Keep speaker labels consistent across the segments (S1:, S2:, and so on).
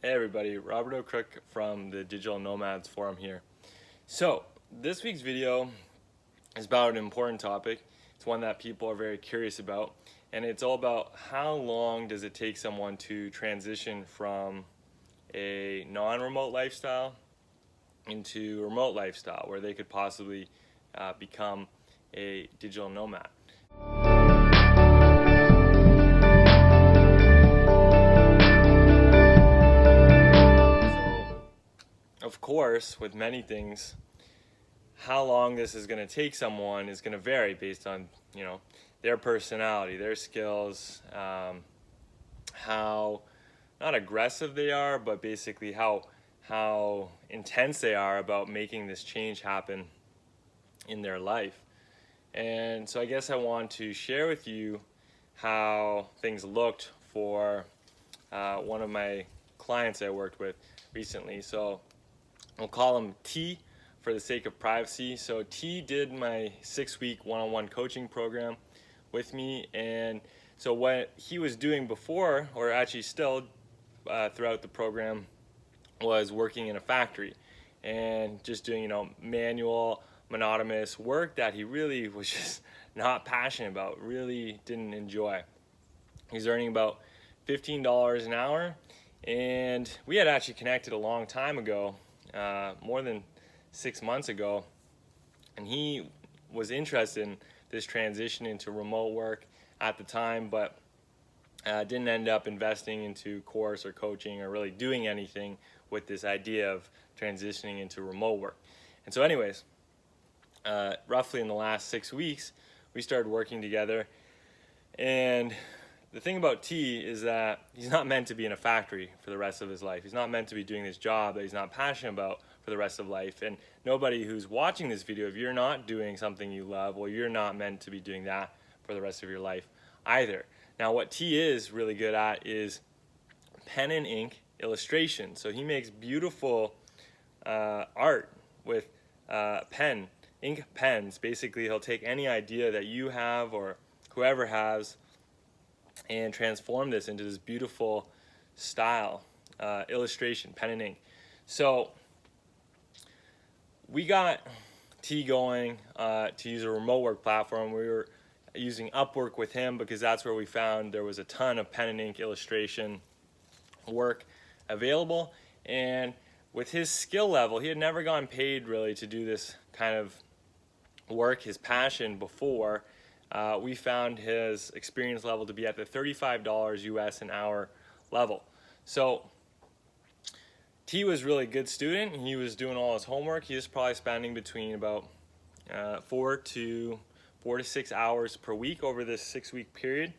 S1: Hey everybody, Robert O'Crook from the Digital Nomads Forum here. So, this week's video is about an important topic. It's one that people are very curious about, and it's all about how long does it take someone to transition from a non-remote lifestyle into a remote lifestyle where they could possibly become a digital nomad. Of course, with many things, how long this is going to take someone is going to vary based on, their personality, their skills, how not aggressive they are, but basically how intense they are about making this change happen in their life. And so I guess I want to share with you how things looked for one of my clients I worked with recently. So we'll call him T for the sake of privacy. So T did my 6-week one-on-one coaching program with me, and so what he was doing before, or actually still throughout the program, was working in a factory and just doing manual, monotonous work that he really was just not passionate about, really didn't enjoy. He's earning about $15 an hour, and we had actually connected a long time ago, more than 6 months ago, and he was interested in this transition into remote work at the time, but didn't end up investing into course or coaching or really doing anything with this idea of transitioning into remote work. And so anyways, roughly in the last 6 weeks, we started working together, and the thing about T is that he's not meant to be in a factory for the rest of his life. He's not meant to be doing this job that he's not passionate about for the rest of life. And nobody who's watching this video, if you're not doing something you love, well, you're not meant to be doing that for the rest of your life either. Now, what T is really good at is pen and ink illustration. So he makes beautiful art with ink pens. Basically, he'll take any idea that you have or whoever has and transform this into this beautiful style, illustration, pen and ink. So we got T going to use a remote work platform. We were using Upwork with him because that's where we found there was a ton of pen and ink illustration work available. And with his skill level, he had never gone paid really to do this kind of work, his passion before. We found his experience level to be at the $35 US an hour level. So T was really a good student. He was doing all his homework. He was probably spending between about 4 to 6 hours per week over this 6-week period.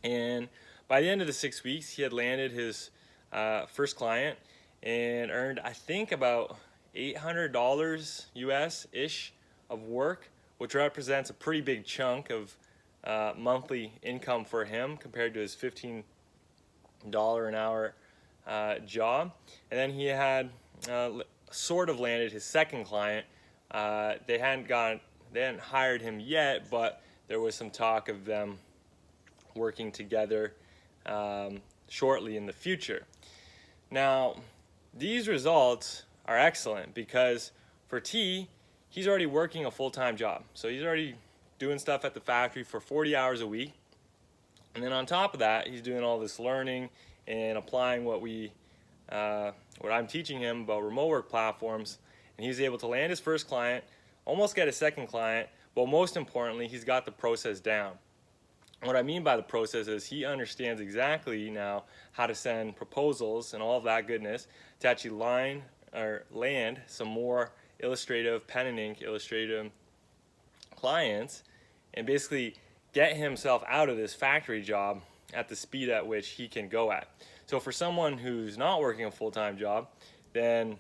S1: And by the end of the 6 weeks, he had landed his first client and earned, I think, about $800 US-ish of work, which represents a pretty big chunk of monthly income for him compared to his $15 an hour job. And then he had sort of landed his second client. They hadn't hired him yet, but there was some talk of them working together shortly in the future. Now, these results are excellent because for T, he's already working a full-time job. So he's already doing stuff at the factory for 40 hours a week. And then on top of that, he's doing all this learning and applying what I'm teaching him about remote work platforms. And he's able to land his first client, almost get a second client, but most importantly, he's got the process down. What I mean by the process is he understands exactly now how to send proposals and all of that goodness to actually land some more illustrative, pen and ink illustrative clients, and basically get himself out of this factory job at the speed at which he can go at. So for someone who's not working a full-time job, then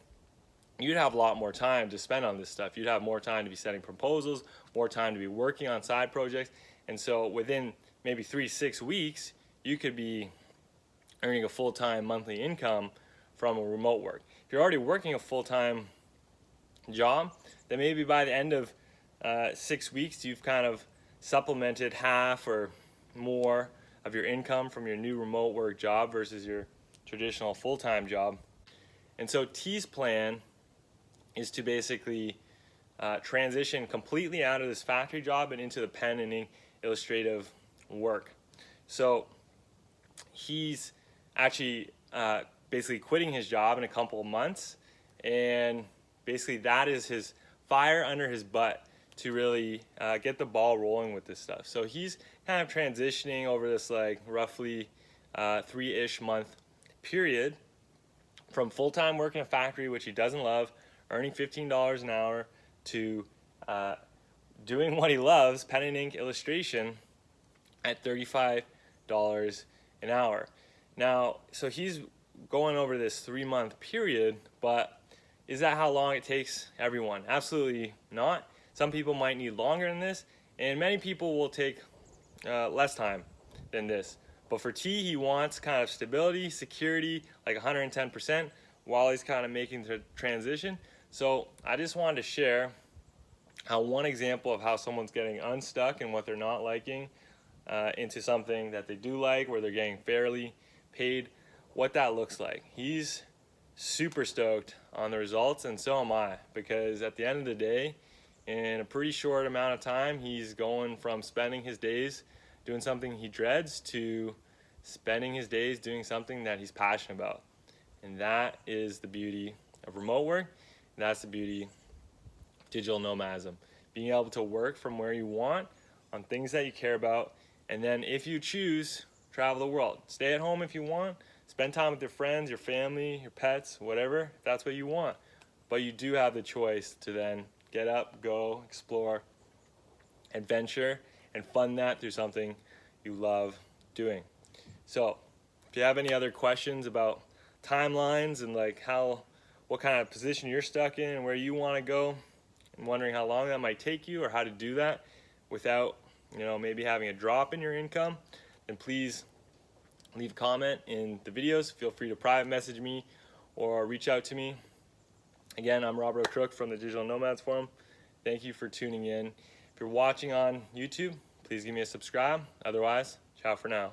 S1: you'd have a lot more time to spend on this stuff. You'd have more time to be setting proposals, more time to be working on side projects. And so within maybe 3 to 6 weeks, you could be earning a full-time monthly income from a remote work. If you're already working a full-time job, then maybe by the end of 6 weeks, you've kind of supplemented half or more of your income from your new remote work job versus your traditional full-time job. And so T's plan is to basically transition completely out of this factory job and into the pen and ink illustrative work. So he's actually basically quitting his job in a couple of months, and basically that is his fire under his butt to really get the ball rolling with this stuff. So he's kind of transitioning over this like roughly 3-ish month period from full-time work in a factory, which he doesn't love, earning $15 an hour, to doing what he loves, pen and ink illustration, at $35 an hour. Now, so he's going over this 3-month period, but is that how long it takes everyone? Absolutely not. Some people might need longer than this, and many people will take less time than this. But for T, he wants kind of stability, security, like 110%, while he's kind of making the transition. So I just wanted to share how one example of how someone's getting unstuck and what they're not liking into something that they do like, where they're getting fairly paid, what that looks like. He's super stoked on the results, and so am I, because at the end of the day, in a pretty short amount of time, he's going from spending his days doing something he dreads to spending his days doing something that he's passionate about. And that is the beauty of remote work, and that's the beauty of digital nomadism. Being able to work from where you want on things that you care about, and then if you choose, travel the world. Stay at home if you want, spend time with your friends, your family, your pets, whatever, if that's what you want. But you do have the choice to then get up, go, explore, adventure, and fund that through something you love doing. So if you have any other questions about timelines and like what kind of position you're stuck in and where you want to go, and wondering how long that might take you or how to do that without maybe having a drop in your income, then please leave a comment in the videos. Feel free to private message me or reach out to me. Again, I'm Robert O'Crook from the Digital Nomads Forum. Thank you for tuning in. If you're watching on YouTube, please give me a subscribe. Otherwise, ciao for now.